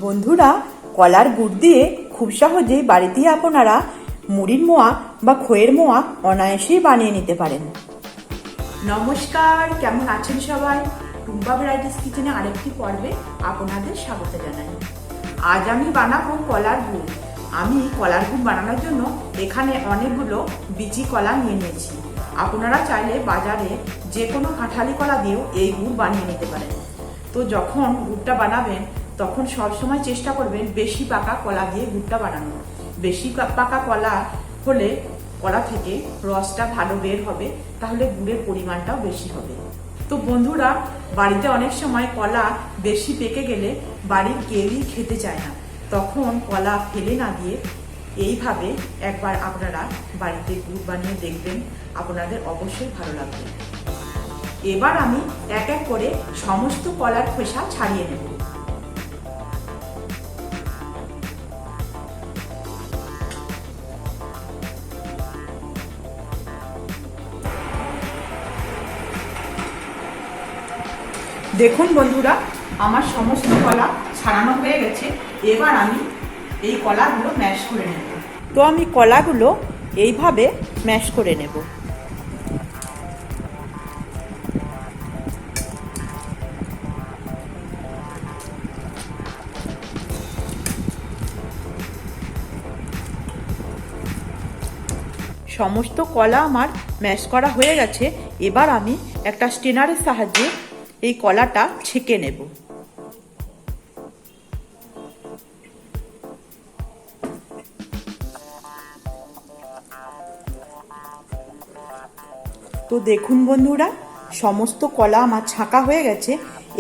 বন্ধুরা, কলার গুড় দিয়ে খুব সহজেই বাড়িতেই আপনারা মুড়ির মোয়া বা খইয়ের মোয়া অনায়াসেই বানিয়ে নিতে পারেন। নমস্কার, কেমন আছেন সবাই? টুম্পা ভ্যারাইটিস কিচেনে আরেকটি পর্বে আপনাদের স্বাগত জানাই। আজ আমি বানাবো কলার গুড়। আমি কলার গুড় বানানোর জন্য এখানে অনেকগুলো বিচি কলা নিয়ে নিয়েছি। আপনারা চাইলে বাজারে যে কোনো কাঁঠালি কলা দিয়েও এই গুড় বানিয়ে নিতে পারেন। তো যখন গুড়টা বানাবেন তখন সবসময় চেষ্টা করবেন বেশি পাকা কলা দিয়ে গুড়টা বানানো। বেশি পাকা কলা হলে কলা থেকে রসটা ভালো বের হবে, তাহলে গুড়ের পরিমাণটাও বেশি হবে। তো বন্ধুরা, বাড়িতে অনেক সময় কলা বেশি পেকে গেলে বাড়ির কেউই খেতে চায় না, তখন কলা ফেলে না দিয়ে এইভাবে একবার আপনারা বাড়িতে গুড় বানিয়ে দেখবেন, আপনাদের অবশ্যই ভালো লাগবে। এবার আমি এক এক করে সমস্ত কলার খোসা ছাড়িয়ে নেব। দেখুন বন্ধুরা, আমার সমস্ত কলা ছাড়ানো হয়ে গেছে। এবার আমি এই কলাগুলো ম্যাশ করে নেব। তো আমি কলাগুলো এইভাবে ম্যাশ করে নেব। সমস্ত কলা আমার ম্যাশ করা হয়ে গেছে। এবার আমি একটা স্টেনারের সাহায্যে এই কলাটা ছেঁকে নেব। তো দেখুন বন্ধুরা, সমস্ত কলা আমার ছাঁকা হয়ে গেছে।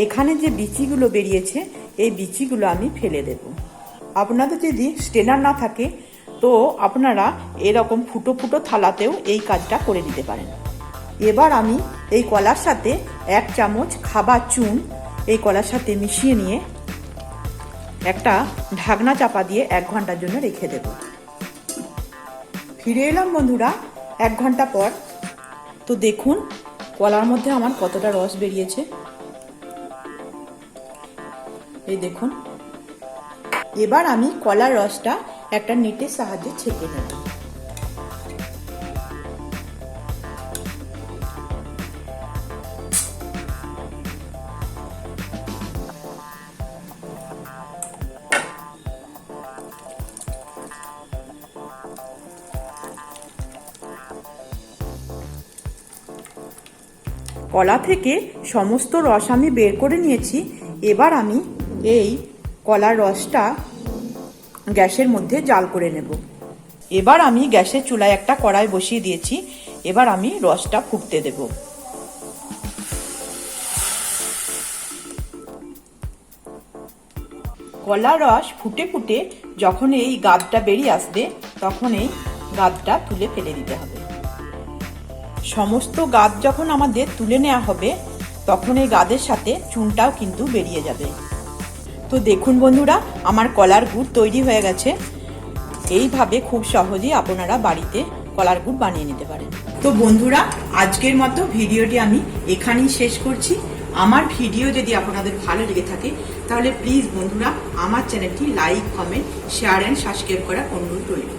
এখানে যে বিচিগুলো বেরিয়েছে, এই বিচিগুলো আমি ফেলে দেব। আপনাদের যদি স্টেনার না থাকে তো আপনারা এরকম ফুটো ফুটো থালাতেও এই কাজটা করে নিতে পারেন। এবার আমি এই কলার সাথে 1 চামচ খাবার চুন এই কলার সাথে মিশিয়ে নিয়ে একটা ঢাকনা চাপা দিয়ে 1 ঘন্টার জন্য রেখে দেব। ফিরে এলাম বন্ধুরা 1 ঘন্টা পর। তো দেখুন কলার মধ্যে আমার কতটা রস বেরিয়েছে, এই দেখুন। এবার আমি কলার রসটা একটা নেটের সাহায্যে ছেঁকে নেব। কলা থেকে সমস্ত রস আমি বের করে নিয়েছি। এবার আমি এই কলার রসটা গ্যাসের মধ্যে জাল করে নেব। এবার আমি গ্যাসের চুলায় একটা কড়াই বসিয়ে দিয়েছি। এবার আমি রসটা ফুটতে দেব। কলার রস ফুটে ফুটে যখন এই গাদটা বেরিয়ে আসবে, তখন এই গাদটা তুলে ফেলে দিতে হবে। সমস্ত গাদ যখন আমাদের তুলে নেওয়া হবে, তখন এই গাদের সাথে চুনটাও কিন্তু বেরিয়ে যাবে। তো দেখুন বন্ধুরা, আমার কলার গুড় তৈরি হয়ে গেছে। এইভাবে খুব সহজেই আপনারা বাড়িতে কলার গুড় বানিয়ে নিতে পারেন। তো বন্ধুরা, আজকের মতো ভিডিওটি আমি এখানেই শেষ করছি। আমার ভিডিও যদি আপনাদের ভালো লেগে থাকে তাহলে প্লিজ বন্ধুরা আমার চ্যানেলটি like, comment, share and subscribe করার অনুরোধ রইল।